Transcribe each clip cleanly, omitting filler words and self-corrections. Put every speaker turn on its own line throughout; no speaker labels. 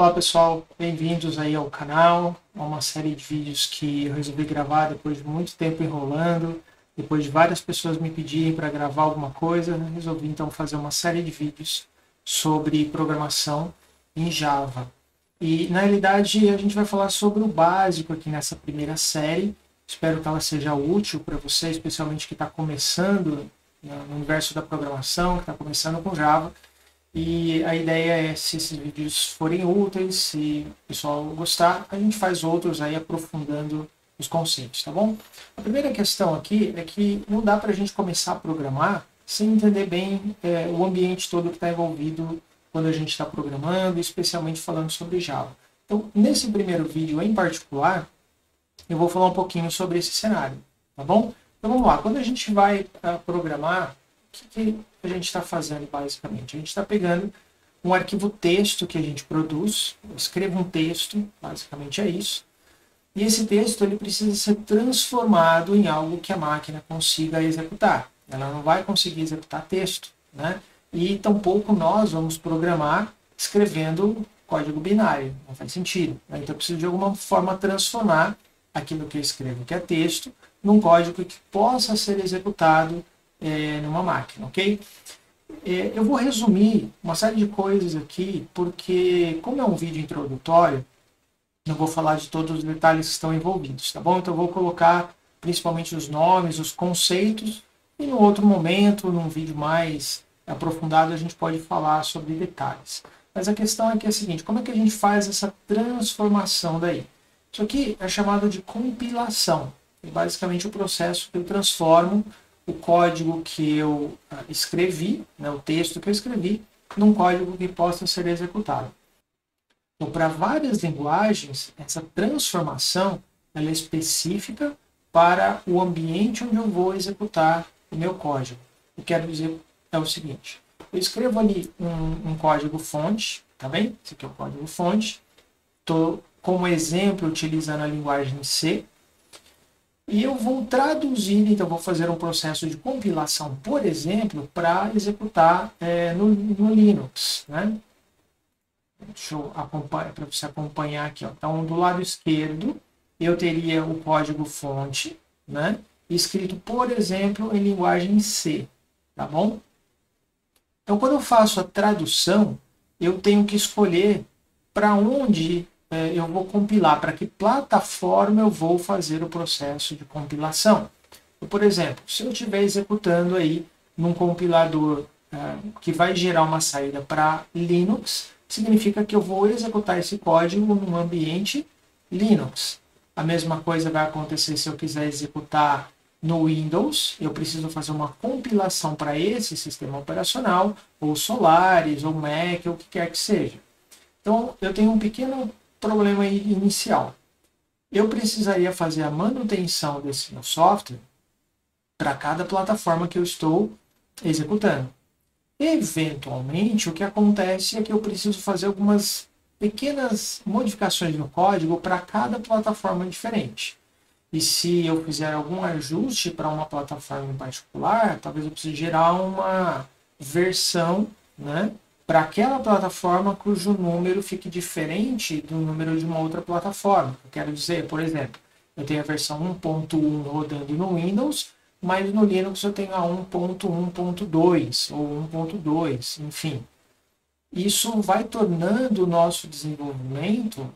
Olá pessoal, bem-vindos aí ao canal, a uma série de vídeos que eu resolvi gravar depois de muito tempo enrolando, depois de várias pessoas me pedirem para gravar alguma coisa, resolvi então fazer uma série de vídeos sobre programação em Java. E na realidade a gente vai falar sobre o básico aqui nessa primeira série, espero que ela seja útil para você, especialmente que está começando no universo da programação, que está começando com Java. E a ideia é, se esses vídeos forem úteis, se o pessoal gostar, a gente faz outros aí aprofundando os conceitos, tá bom? A primeira questão aqui é que não dá para a gente começar a programar sem entender bem o ambiente todo que está envolvido quando a gente está programando, especialmente falando sobre Java. Então, nesse primeiro vídeo em particular, eu vou falar um pouquinho sobre esse cenário, tá bom? Então vamos lá, quando a gente vai programar, o que a gente está fazendo basicamente? A gente está pegando um arquivo texto que a gente produz, eu escrevo um texto, basicamente é isso, e esse texto ele precisa ser transformado em algo que a máquina consiga executar. Ela não vai conseguir executar texto, né? E tampouco nós vamos programar escrevendo código binário, não faz sentido, né? Então eu preciso de alguma forma transformar aquilo que eu escrevo, que é texto, num código que possa ser executado numa máquina, ok? Eu vou resumir uma série de coisas aqui, porque como é um vídeo introdutório, não vou falar de todos os detalhes que estão envolvidos, tá bom? Então eu vou colocar principalmente os nomes, os conceitos, e no outro momento, num vídeo mais aprofundado, a gente pode falar sobre detalhes. Mas a questão aqui é a seguinte, como é que a gente faz essa transformação daí? Isso aqui é chamado de compilação. É basicamente o processo que eu transformo o código que eu escrevi, né, o texto que eu escrevi, num código que possa ser executado. Então, para várias linguagens, essa transformação ela é específica para o ambiente onde eu vou executar o meu código. O que eu quero dizer é o seguinte, eu escrevo ali um código fonte, tá bem? Esse aqui é o código fonte. Estou, como exemplo, utilizando a linguagem C. E eu vou traduzir, então vou fazer um processo de compilação, por exemplo, para executar no Linux, né? Deixa eu acompanhar, para você acompanhar aqui, ó. Então, do lado esquerdo, eu teria o código fonte, né? Escrito, por exemplo, em linguagem C, tá bom? Então, quando eu faço a tradução, eu tenho que escolher para onde eu vou compilar, para que plataforma eu vou fazer o processo de compilação. Então, por exemplo, se eu estiver executando aí num compilador que vai gerar uma saída para Linux, significa que eu vou executar esse código num ambiente Linux. A mesma coisa vai acontecer se eu quiser executar no Windows, eu preciso fazer uma compilação para esse sistema operacional, ou Solaris, ou Mac, ou o que quer que seja. Então, eu tenho um pequeno problema inicial. Eu precisaria fazer a manutenção desse meu software para cada plataforma que eu estou executando. Eventualmente, o que acontece é que eu preciso fazer algumas pequenas modificações no código para cada plataforma diferente. E se eu fizer algum ajuste para uma plataforma em particular, talvez eu precise gerar uma versão, né, para aquela plataforma cujo número fique diferente do número de uma outra plataforma. Eu quero dizer, por exemplo, eu tenho a versão 1.1 rodando no Windows, mas no Linux eu tenho a 1.1.2 ou 1.2, enfim. Isso vai tornando o nosso desenvolvimento um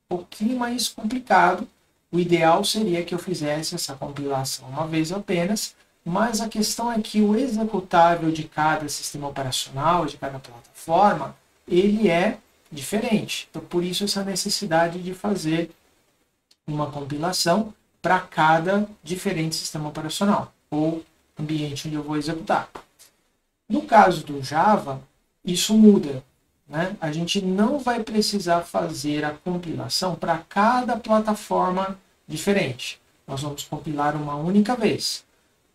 pouquinho mais complicado. O ideal seria que eu fizesse essa compilação uma vez apenas, mas a questão é que o executável de cada sistema operacional, de cada plataforma, ele é diferente. Então, por isso essa necessidade de fazer uma compilação para cada diferente sistema operacional ou ambiente onde eu vou executar. No caso do Java, isso muda, né? A gente não vai precisar fazer a compilação para cada plataforma diferente. Nós vamos compilar uma única vez.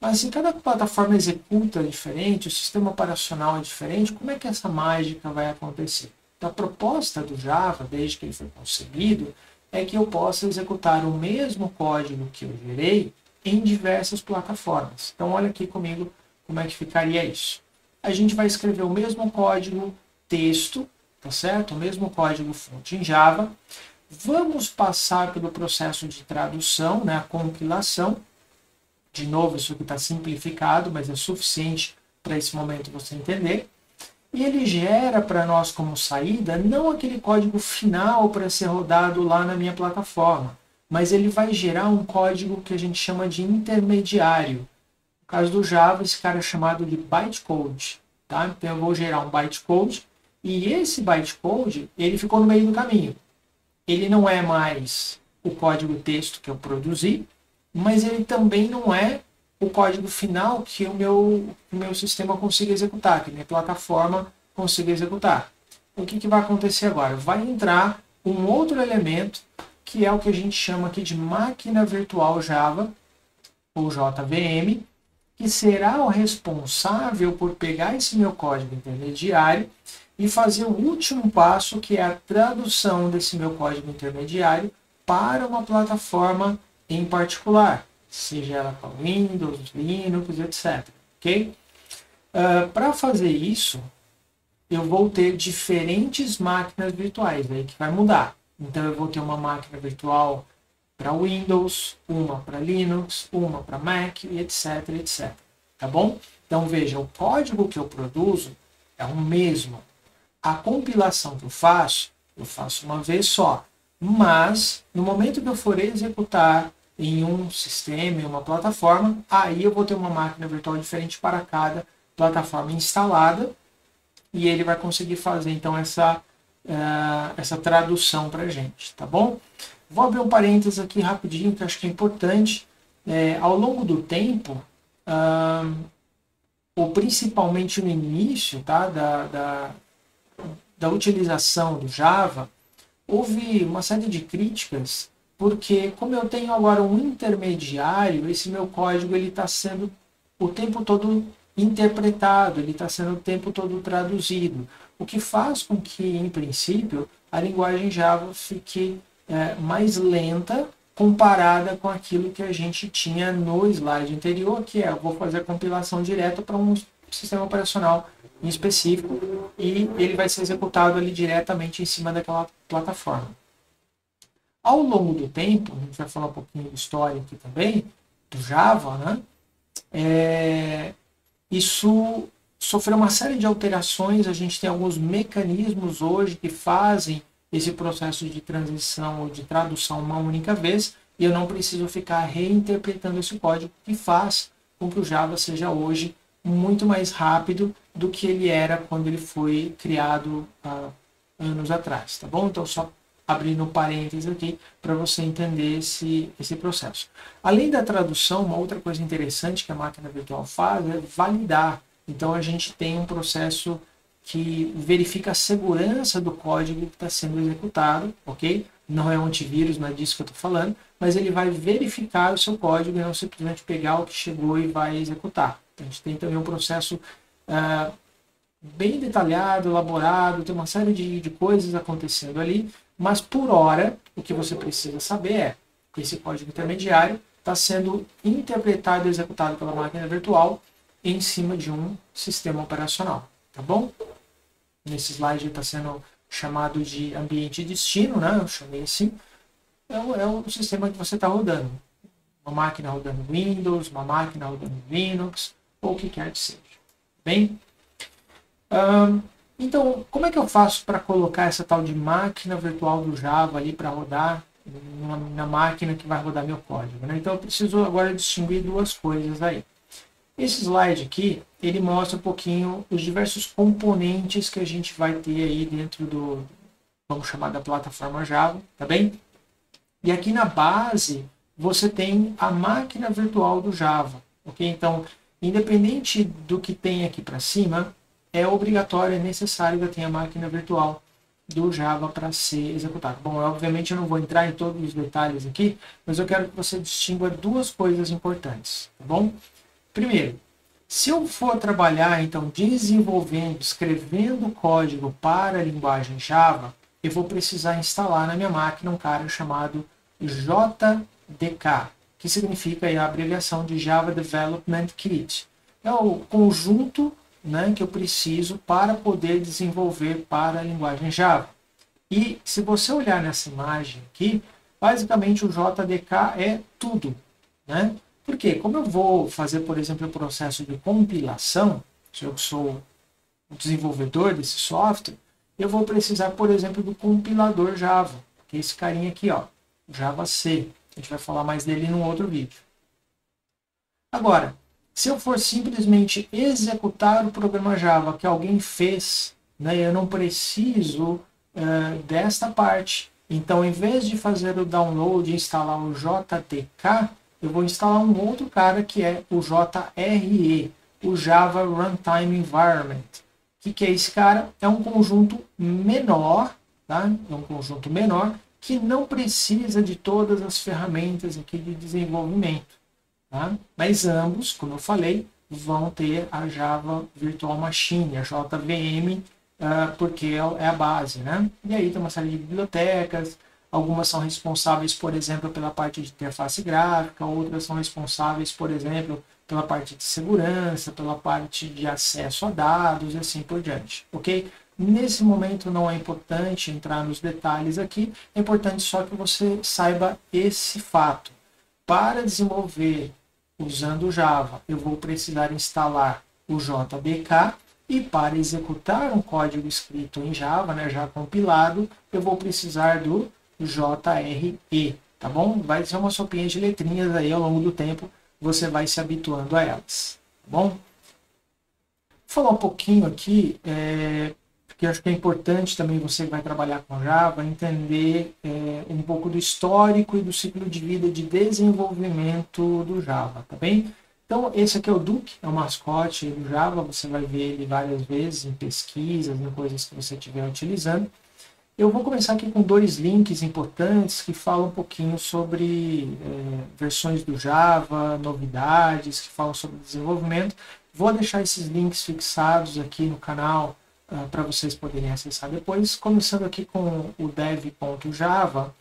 Mas se cada plataforma executa diferente, o sistema operacional é diferente, como é que essa mágica vai acontecer? Então, a proposta do Java, desde que ele foi concebido, é que eu possa executar o mesmo código que eu gerei em diversas plataformas. Então, olha aqui comigo como é que ficaria isso. A gente vai escrever o mesmo código texto tá certo? O mesmo código-fonte em Java. Vamos passar pelo processo de tradução, né, a compilação. De novo, isso aqui está simplificado, mas é suficiente para esse momento você entender. E ele gera para nós como saída não aquele código final para ser rodado lá na minha plataforma, mas ele vai gerar um código que a gente chama de intermediário. No caso do Java, esse cara é chamado de bytecode. Tá? Então eu vou gerar um bytecode e esse bytecode ele ficou no meio do caminho. Ele não é mais o código texto que eu produzi, mas ele também não é o código final que o meu sistema consiga executar, que a minha plataforma consiga executar. O que vai acontecer agora? Vai entrar um outro elemento, que é o que a gente chama aqui de máquina virtual Java, ou JVM, que será o responsável por pegar esse meu código intermediário e fazer o último passo, que é a tradução desse meu código intermediário para uma plataforma em particular, seja ela para Windows, Linux, etc. Okay? Para fazer isso, eu vou ter diferentes máquinas virtuais, aí que vai mudar. Então eu vou ter uma máquina virtual para Windows, uma para Linux, uma para Mac, e etc, etc. Tá bom? Então veja, o código que eu produzo é o mesmo. A compilação que eu faço uma vez só. Mas, no momento que eu for executar em um sistema, em uma plataforma, aí eu vou ter uma máquina virtual diferente para cada plataforma instalada e ele vai conseguir fazer então essa tradução para a gente, tá bom? Vou abrir um parênteses aqui rapidinho que eu acho que é importante. Ao longo do tempo, ou principalmente no início, tá, da utilização do Java, houve uma série de críticas, porque como eu tenho agora um intermediário, esse meu código está sendo o tempo todo interpretado, ele está sendo o tempo todo traduzido, o que faz com que, em princípio, a linguagem Java fique mais lenta comparada com aquilo que a gente tinha no slide anterior, que é, eu vou fazer a compilação direta para um sistema operacional em específico e ele vai ser executado ali diretamente em cima daquela plataforma. Ao longo do tempo, a gente vai falar um pouquinho de história aqui também, do Java, né? Isso sofreu uma série de alterações, a gente tem alguns mecanismos hoje que fazem esse processo de transição ou de tradução uma única vez, e eu não preciso ficar reinterpretando esse código, que faz com que o Java seja hoje muito mais rápido do que ele era quando ele foi criado há anos atrás, tá bom? Então, só abrindo um parênteses aqui para você entender esse processo. Além da tradução, uma outra coisa interessante que a máquina virtual faz é validar. Então, a gente tem um processo que verifica a segurança do código que está sendo executado, ok? Não é um antivírus, não é disso que eu estou falando, mas ele vai verificar o seu código e não simplesmente pegar o que chegou e vai executar. Então, a gente tem também um processo bem detalhado, elaborado, tem uma série de coisas acontecendo ali, mas por hora, o que você precisa saber é que esse código intermediário está sendo interpretado e executado pela máquina virtual em cima de um sistema operacional, tá bom? Nesse slide está sendo chamado de ambiente destino, né? Eu chamei assim. É o sistema que você está rodando. Uma máquina rodando Windows, uma máquina rodando Linux, ou o que quer que seja. Bem? Então, como é que eu faço para colocar essa tal de máquina virtual do Java ali para rodar na máquina que vai rodar meu código, né? Então, eu preciso agora distinguir duas coisas aí. Esse slide aqui, ele mostra um pouquinho os diversos componentes que a gente vai ter aí dentro do, vamos chamar da plataforma Java, tá bem? E aqui na base, você tem a máquina virtual do Java, ok? Então, independente do que tem aqui para cima, é obrigatório, é necessário que eu tenha a máquina virtual do Java para ser executada. Bom, obviamente eu não vou entrar em todos os detalhes aqui, mas eu quero que você distingua duas coisas importantes, tá bom? Primeiro, se eu for trabalhar, então, desenvolvendo, escrevendo código para a linguagem Java, eu vou precisar instalar na minha máquina um cara chamado JDK, que significa a abreviação de Java Development Kit. É o conjunto né, que eu preciso para poder desenvolver para a linguagem Java. E se você olhar nessa imagem aqui, basicamente o JDK é tudo, né? Porque como eu vou fazer, por exemplo, o processo de compilação, se eu sou o desenvolvedor desse software, eu vou precisar, por exemplo, do compilador Java, que é esse carinha aqui, ó, Java C. A gente vai falar mais dele num outro vídeo. Agora, se eu for simplesmente executar o programa Java que alguém fez, né, eu não preciso desta parte. Então, em vez de fazer o download e instalar o JDK, eu vou instalar um outro cara que é o JRE, o Java Runtime Environment. O que é esse cara? É um conjunto menor, tá? É um conjunto menor que não precisa de todas as ferramentas aqui de desenvolvimento. Tá? Mas ambos, como eu falei, vão ter a Java Virtual Machine, a JVM, porque é a base. Né? E aí tem uma série de bibliotecas, algumas são responsáveis, por exemplo, pela parte de interface gráfica, outras são responsáveis, por exemplo, pela parte de segurança, pela parte de acesso a dados e assim por diante. Ok? Nesse momento não é importante entrar nos detalhes aqui, é importante só que você saiba esse fato. Para desenvolver usando o Java, eu vou precisar instalar o JDK e para executar um código escrito em Java, né, já compilado, eu vou precisar do JRE, tá bom? Vai ser uma sopinha de letrinhas aí ao longo do tempo, você vai se habituando a elas, tá bom? Vou falar um pouquinho aqui, porque eu acho que é importante também você que vai trabalhar com Java entender um pouco do histórico e do ciclo de vida de desenvolvimento do Java, tá bem? Então, esse aqui é o Duque, é o mascote do Java, você vai ver ele várias vezes em pesquisas, em coisas que você estiver utilizando. Eu vou começar aqui com dois links importantes que falam um pouquinho sobre versões do Java, novidades, que falam sobre desenvolvimento. Vou deixar esses links fixados aqui no canal para vocês poderem acessar depois. Começando aqui com o dev.java,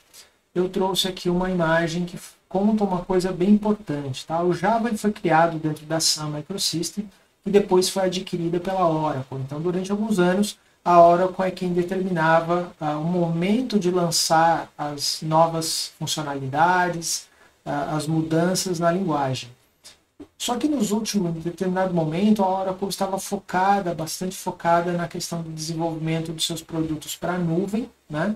eu trouxe aqui uma imagem que conta uma coisa bem importante. Tá? O Java foi criado dentro da Sun Microsystem e depois foi adquirida pela Oracle. Então, durante alguns anos, a Oracle é quem determinava o momento de lançar as novas funcionalidades, as mudanças na linguagem. Só que nos últimos, em determinado momento, a Oracle estava focada, bastante focada na questão do desenvolvimento dos seus produtos para a nuvem, né?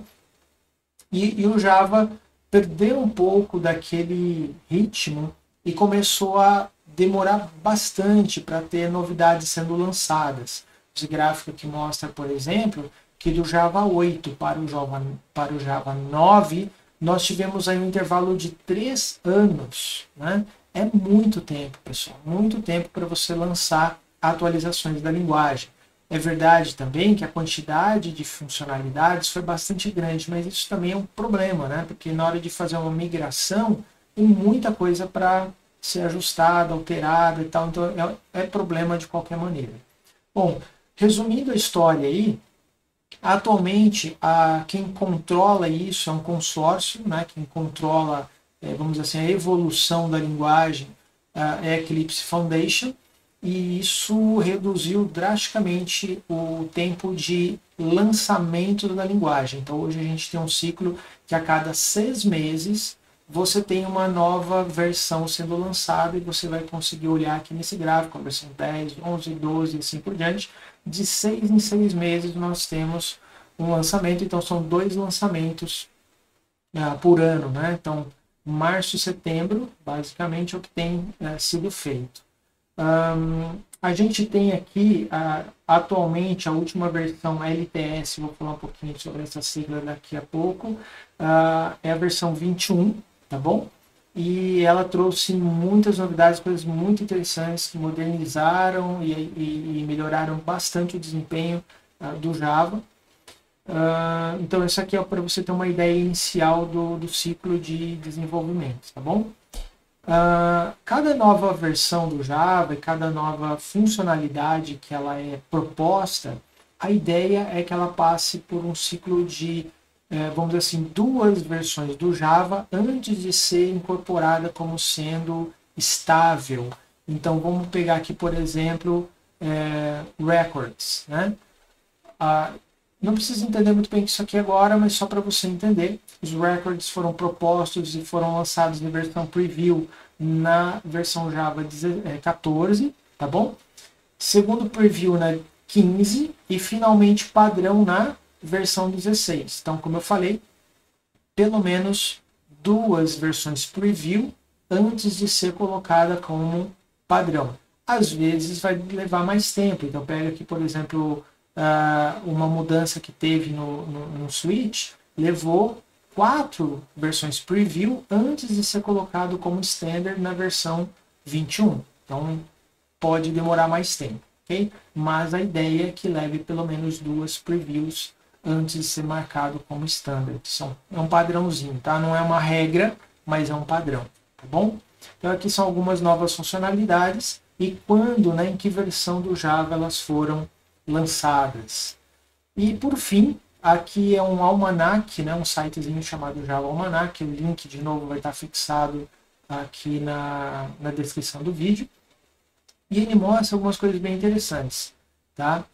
E o Java perdeu um pouco daquele ritmo e começou a demorar bastante para ter novidades sendo lançadas. Esse gráfico aqui mostra, por exemplo, que do Java 8 para o Java 9, nós tivemos aí um intervalo de 3 anos, né? É muito tempo, pessoal, muito tempo para você lançar atualizações da linguagem. É verdade também que a quantidade de funcionalidades foi bastante grande, mas isso também é um problema, né? Porque na hora de fazer uma migração, tem muita coisa para ser ajustada, alterada e tal, então é problema de qualquer maneira. Bom, resumindo a história aí, atualmente quem controla isso é um consórcio, né? Quem controla, vamos dizer assim, a evolução da linguagem é a Eclipse Foundation, e isso reduziu drasticamente o tempo de lançamento da linguagem. Então hoje a gente tem um ciclo que a cada 6 meses você tem uma nova versão sendo lançada e você vai conseguir olhar aqui nesse gráfico, a versão 10, 11, 12 e assim por diante. De 6 em 6 meses nós temos um lançamento, então são 2 lançamentos por ano, né? Então março e setembro basicamente é o que tem sido feito. A gente tem aqui atualmente a última versão LTS, vou falar um pouquinho sobre essa sigla daqui a pouco, é a versão 21, tá bom? E ela trouxe muitas novidades, coisas muito interessantes que modernizaram e melhoraram bastante o desempenho do Java. Então isso aqui é para você ter uma ideia inicial do ciclo de desenvolvimento, tá bom? Cada nova versão do Java e cada nova funcionalidade que ela é proposta, a ideia é que ela passe por um ciclo de, vamos dizer assim, 2 versões do Java antes de ser incorporada como sendo estável. Então vamos pegar aqui, por exemplo, records, né? Não precisa entender muito bem isso aqui agora, mas só para você entender, os records foram propostos e foram lançados em versão preview na versão Java 14, tá bom? Segundo preview na 15 e finalmente padrão na versão 16. Então, como eu falei, pelo menos 2 versões preview antes de ser colocada como padrão. Às vezes vai levar mais tempo, então pega aqui, por exemplo, uma mudança que teve no Switch, levou 4 versões preview antes de ser colocado como standard na versão 21. Então pode demorar mais tempo, ok? Mas a ideia é que leve pelo menos 2 previews antes de ser marcado como standard. É um padrãozinho, tá? Não é uma regra, mas é um padrão, tá bom? Então aqui são algumas novas funcionalidades e quando, né, em que versão do Java elas foram lançadas. E por fim, aqui é um almanac, né, um sitezinho chamado Java Almanac, o link de novo vai estar fixado aqui na descrição do vídeo. E ele mostra algumas coisas bem interessantes, tá?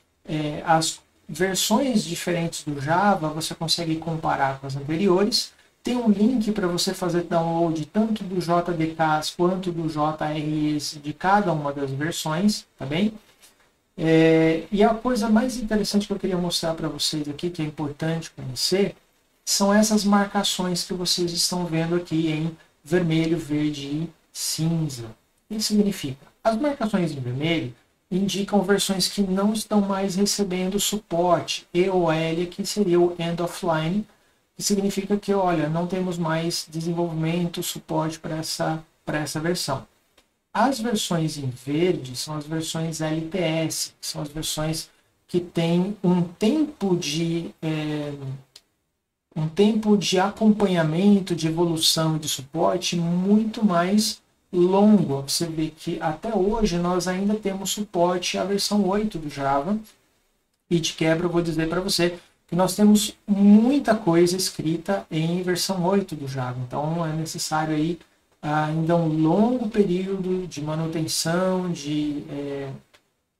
As versões diferentes do Java você consegue comparar com as anteriores. Tem um link para você fazer download tanto do JDKs quanto do JREs de cada uma das versões, tá bem? E a coisa mais interessante que eu queria mostrar para vocês aqui, que é importante conhecer, são essas marcações que vocês estão vendo aqui em vermelho, verde e cinza. O que significa? As marcações em vermelho indicam versões que não estão mais recebendo suporte, EOL, que seria o End of Line, que significa que, olha, não temos mais desenvolvimento, suporte para essa versão. As versões em verde são as versões LTS, que são as versões que têm um tempo de acompanhamento, de evolução e de suporte muito mais longo. Você vê que até hoje nós ainda temos suporte à versão 8 do Java. E de quebra eu vou dizer para você que nós temos muita coisa escrita em versão 8 do Java. Então é necessário aí ainda um longo período de manutenção, de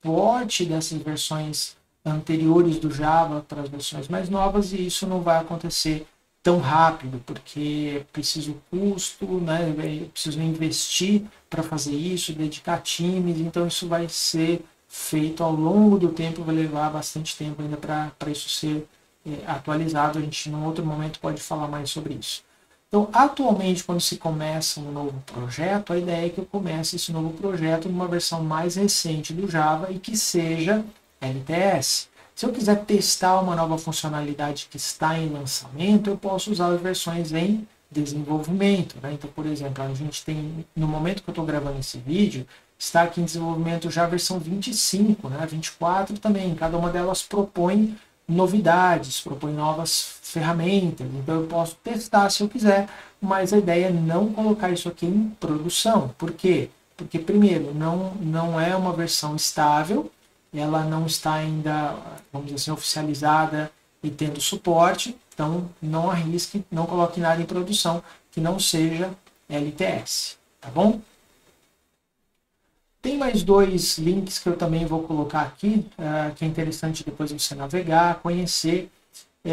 porte dessas versões anteriores do Java para as versões mais novas, e isso não vai acontecer tão rápido, porque é preciso custo, né? É preciso investir para fazer isso, dedicar times, então isso vai ser feito ao longo do tempo, vai levar bastante tempo ainda para isso ser atualizado. A gente, num outro momento, pode falar mais sobre isso. Então, atualmente, quando se começa um novo projeto, a ideia é que eu comece esse novo projeto numa versão mais recente do Java e que seja LTS. Se eu quiser testar uma nova funcionalidade que está em lançamento, eu posso usar as versões em desenvolvimento, né? Então, por exemplo, a gente tem, no momento que eu estou gravando esse vídeo, está aqui em desenvolvimento já a versão 25, né? 24 também. Cada uma delas propõe novidades, propõe novas ferramentas. Então eu posso testar se eu quiser, mas a ideia é não colocar isso aqui em produção. Por quê? Porque, primeiro, não é uma versão estável, ela não está ainda, vamos dizer assim, oficializada e tendo suporte, então não arrisque, não coloque nada em produção que não seja LTS, tá bom? Tem mais 2 links que eu também vou colocar aqui, que é interessante depois você navegar, conhecer.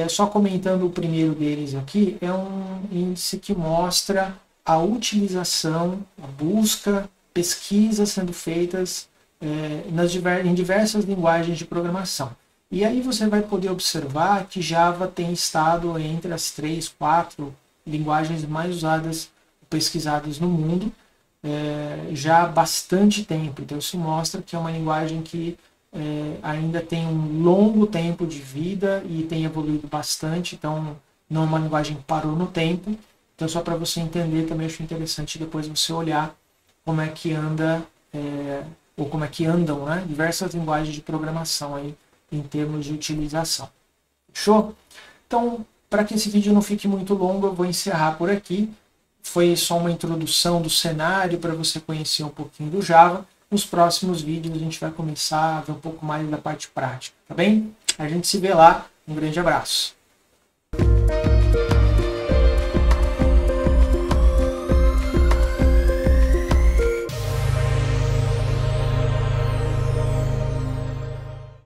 Só comentando o primeiro deles aqui, é um índice que mostra a utilização, a busca, pesquisas sendo feitas em diversas linguagens de programação. E aí você vai poder observar que Java tem estado entre as 3, 4 linguagens mais usadas, pesquisadas no mundo, já há bastante tempo. Então isso mostra que é uma linguagem que ainda tem um longo tempo de vida e tem evoluído bastante. Então não é uma linguagem que parou no tempo. Então só para você entender, também acho interessante depois você olhar como é que anda ou como é que andam, né, diversas linguagens de programação aí em termos de utilização. Fechou? Então, para que esse vídeo não fique muito longo, eu vou encerrar por aqui. Foi só uma introdução do cenário para você conhecer um pouquinho do Java. Nos próximos vídeos a gente vai começar a ver um pouco mais da parte prática, tá bem? A gente se vê lá. Um grande abraço.